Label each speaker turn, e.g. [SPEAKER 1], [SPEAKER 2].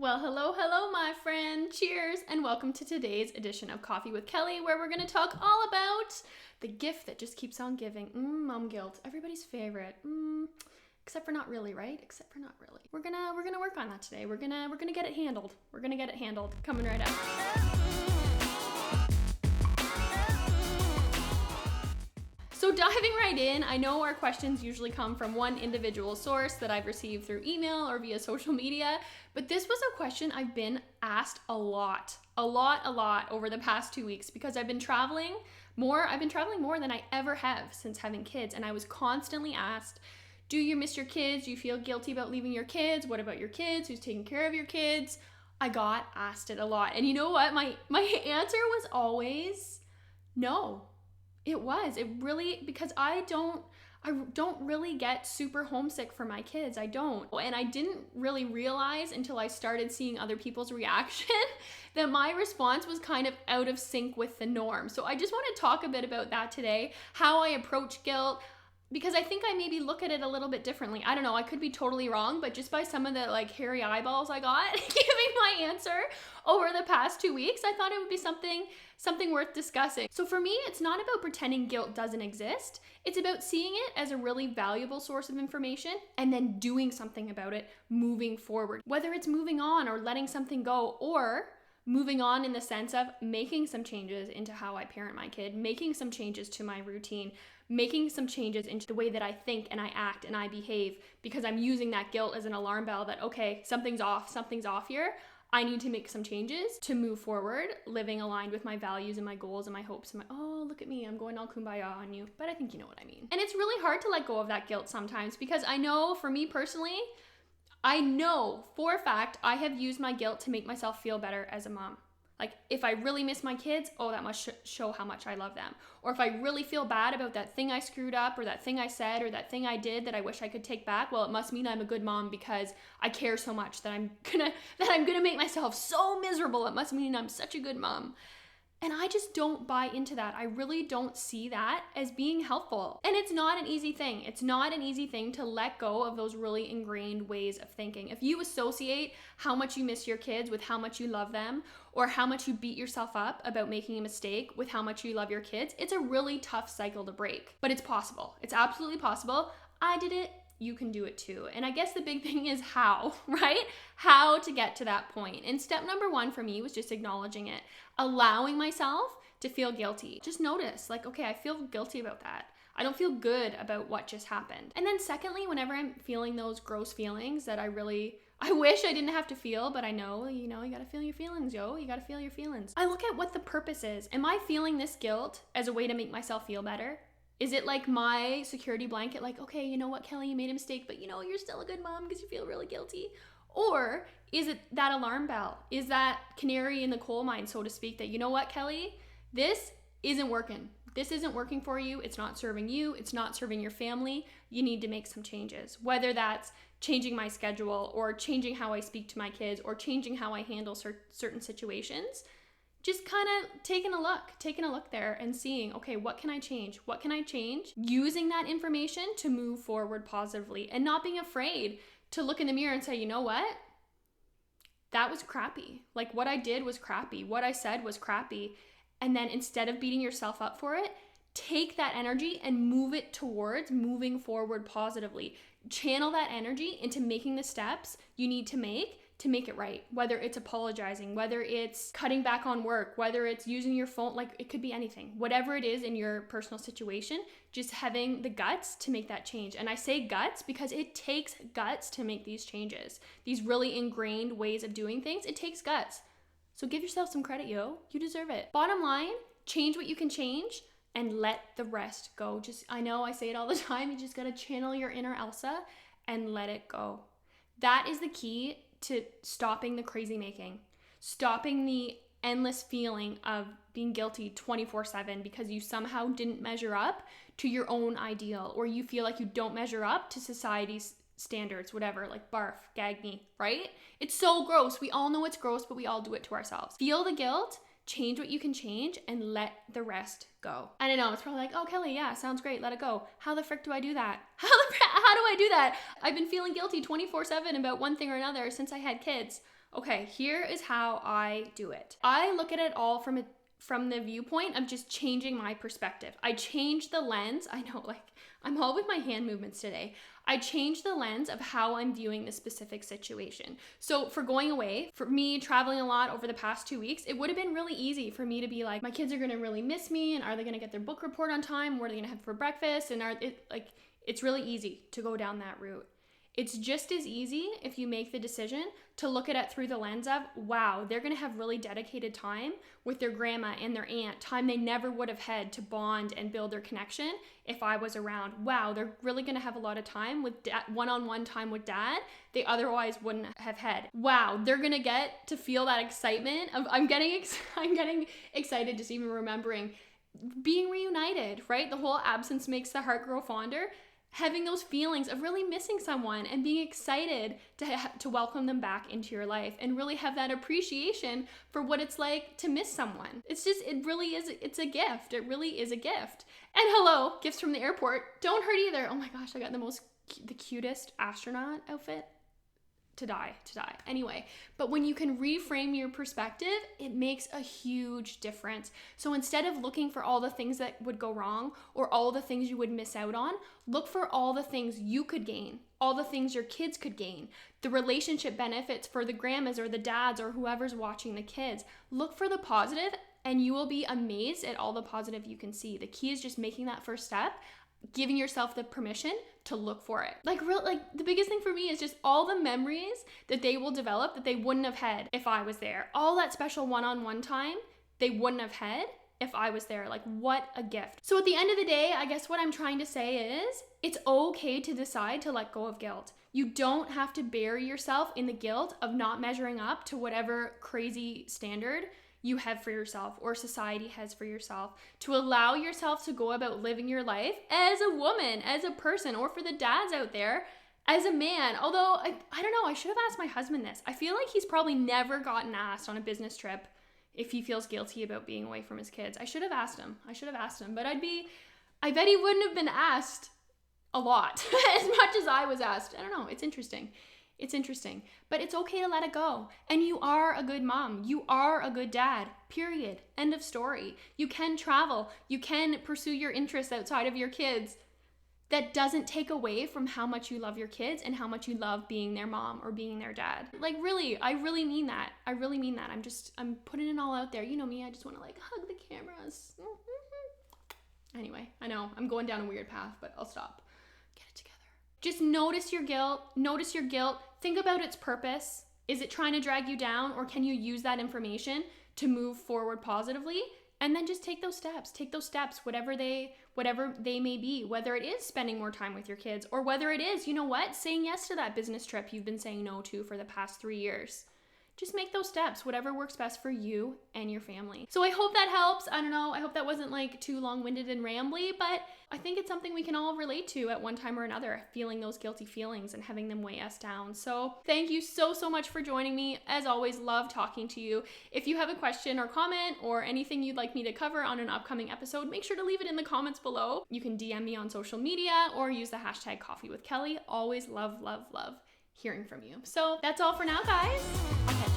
[SPEAKER 1] Well, hello, my friend. Cheers, and welcome to today's edition of Coffee with Kelly, where we're going to talk all about the gift that just keeps on giving. Mom guilt, everybody's favorite. Except for not really, right? Except for not really. We're gonna work on that today. We're gonna get it handled. We're gonna get it handled. Coming right up. So diving right in, I know our questions usually come from one individual source that I've received through email or via social media, but this was a question I've been asked a lot over the past 2 weeks because I've been traveling more. I've been traveling more than I ever have since having kids, and I was constantly asked, do you miss your kids? Do you feel guilty about leaving your kids? What about your kids? Who's taking care of your kids? I got asked it a lot. And you know what? My answer was always no. It really, because I don't really get super homesick for my kids. I don't. And I didn't really realize until I started seeing other people's reaction that my response was kind of out of sync with the norm. So I just want to talk a bit about that today, how I approach guilt, because I think I maybe look at it a little bit differently. I don't know, I could be totally wrong, but just by some of the hairy eyeballs I got giving my answer over the past 2 weeks, I thought it would be something worth discussing. So for me, it's not about pretending guilt doesn't exist. It's about seeing it as a really valuable source of information and then doing something about it moving forward. Whether it's moving on or letting something go, or moving on in the sense of making some changes into how I parent my kid, making some changes to my routine, making some changes into the way that I think and I act and I behave, because I'm using that guilt as an alarm bell that, okay, something's off here. I need to make some changes to move forward, living aligned with my values and my goals and my hopes and oh, look at me, I'm going all kumbaya on you. But I think you know what I mean. And it's really hard to let go of that guilt sometimes, because I know for me personally, I know for a fact I have used my guilt to make myself feel better as a mom. Like, if I really miss my kids, that must show how much I love them. Or if I really feel bad about that thing I screwed up, or that thing I said, or that thing I did that I wish I could take back, well, it must mean I'm a good mom because I care so much that I'm gonna make myself so miserable. It must mean I'm such a good mom. And I just don't buy into that. I really don't see that as being helpful. And it's not an easy thing. It's not an easy thing to let go of those really ingrained ways of thinking. If you associate how much you miss your kids with how much you love them, or how much you beat yourself up about making a mistake with how much you love your kids, it's a really tough cycle to break. But it's possible. It's absolutely possible. I did it. You can do it too. And I guess the big thing is how, right? How to get to that point. And step number 1 for me was just acknowledging it, allowing myself to feel guilty. Just notice, okay, I feel guilty about that. I don't feel good about what just happened. And then secondly, whenever I'm feeling those gross feelings that I wish I didn't have to feel, but I know, you gotta feel your feelings, You gotta feel your feelings. I look at what the purpose is. Am I feeling this guilt as a way to make myself feel better? Is it like my security blanket, okay, you know what, Kelly, you made a mistake, but you're still a good mom because you feel really guilty? Or is it that alarm bell? Is that canary in the coal mine, so to speak, that, you know what, Kelly, this isn't working. This isn't working for you. It's not serving you. It's not serving your family. You need to make some changes, whether that's changing my schedule or changing how I speak to my kids or changing how I handle certain situations. Just kind of taking a look there and seeing, okay, what can I change? What can I change? Using that information to move forward positively and not being afraid to look in the mirror and say, you know what? That was crappy. What I did was crappy. What I said was crappy. And then instead of beating yourself up for it, take that energy and move it towards moving forward positively. Channel that energy into making the steps you need to make it right. Whether it's apologizing, whether it's cutting back on work, whether it's using your phone, it could be anything. Whatever it is in your personal situation, just having the guts to make that change. And I say guts because it takes guts to make these changes. These really ingrained ways of doing things, it takes guts. So give yourself some credit, You deserve it. Bottom line, change what you can change and let the rest go. I know I say it all the time, you just gotta channel your inner Elsa and let it go. That is the key to stopping the crazy making, stopping the endless feeling of being guilty 24/7 because you somehow didn't measure up to your own ideal, or you feel like you don't measure up to society's standards, whatever, barf, gag me, right? It's so gross. We all know it's gross, but we all do it to ourselves. Feel the guilt, change what you can change, and let the rest go. And I know it's probably oh, Kelly, yeah, sounds great, let it go. How the frick do I do that? How do I do that? I've been feeling guilty 24/7 about one thing or another since I had kids. Okay, here is how I do it. I look at it all from the viewpoint of just changing my perspective. I change the lens. I know, like, I'm all with my hand movements today. I change the lens of how I'm viewing the specific situation. So for going away, for me traveling a lot over the past 2 weeks, it would have been really easy for me to be like, my kids are gonna really miss me, and are they gonna get their book report on time? What are they gonna have for breakfast? And it's really easy to go down that route. It's just as easy if you make the decision to look at it through the lens of, wow, they're gonna have really dedicated time with their grandma and their aunt, time they never would have had to bond and build their connection if I was around. Wow, they're really gonna have a lot of time with one-on-one time with dad they otherwise wouldn't have had. Wow, they're gonna get to feel that excitement of, I'm getting excited just even remembering being reunited, right? The whole absence makes the heart grow fonder. Having those feelings of really missing someone and being excited to welcome them back into your life and really have that appreciation for what it's like to miss someone. It's a gift. It really is a gift. And hello, gifts from the airport don't hurt either. Oh my gosh, I got the cutest astronaut outfit. To die. Anyway, but when you can reframe your perspective, it makes a huge difference. So instead of looking for all the things that would go wrong or all the things you would miss out on, look for all the things you could gain, all the things your kids could gain, the relationship benefits for the grandmas or the dads or whoever's watching the kids. Look for the positive and you will be amazed at all the positive you can see. The key is just making that first step, giving yourself the permission to look for it. Like the biggest thing for me is just all the memories that they will develop that they wouldn't have had if I was there. All that special one-on-one time they wouldn't have had if I was there. Like, what a gift. So at the end of the day, I guess what I'm trying to say is it's okay to decide to let go of guilt. You don't have to bury yourself in the guilt of not measuring up to whatever crazy standard you have for yourself or society has for yourself. To allow yourself to go about living your life as a woman, as a person, or for the dads out there, as a man. Although, I don't know, I should have asked my husband this. I feel like he's probably never gotten asked on a business trip if he feels guilty about being away from his kids. I should have asked him, but I bet he wouldn't have been asked a lot as much as I was asked. I don't know, it's interesting. But it's okay to let it go. And you are a good mom. You are a good dad, period. End of story. You can travel. You can pursue your interests outside of your kids. That doesn't take away from how much you love your kids and how much you love being their mom or being their dad. Like, really, I really mean that. I'm putting it all out there. You know me, I just want to like hug the cameras. Anyway, I know I'm going down a weird path, but I'll stop. Get it together. Just notice your guilt. Think about its purpose. Is it trying to drag you down, or can you use that information to move forward positively? And then just take those steps, whatever they may be, whether it is spending more time with your kids or whether it is, you know what, saying yes to that business trip you've been saying no to for the past 3 years. Just make those steps, whatever works best for you and your family. So I hope that helps. I don't know. I hope that wasn't like too long-winded and rambly, but I think it's something we can all relate to at one time or another, feeling those guilty feelings and having them weigh us down. So thank you so much for joining me. As always, love talking to you. If you have a question or comment or anything you'd like me to cover on an upcoming episode, make sure to leave it in the comments below. You can DM me on social media or use the hashtag coffeewithkelly. Always love hearing from you. So that's all for now, guys. I'll catch you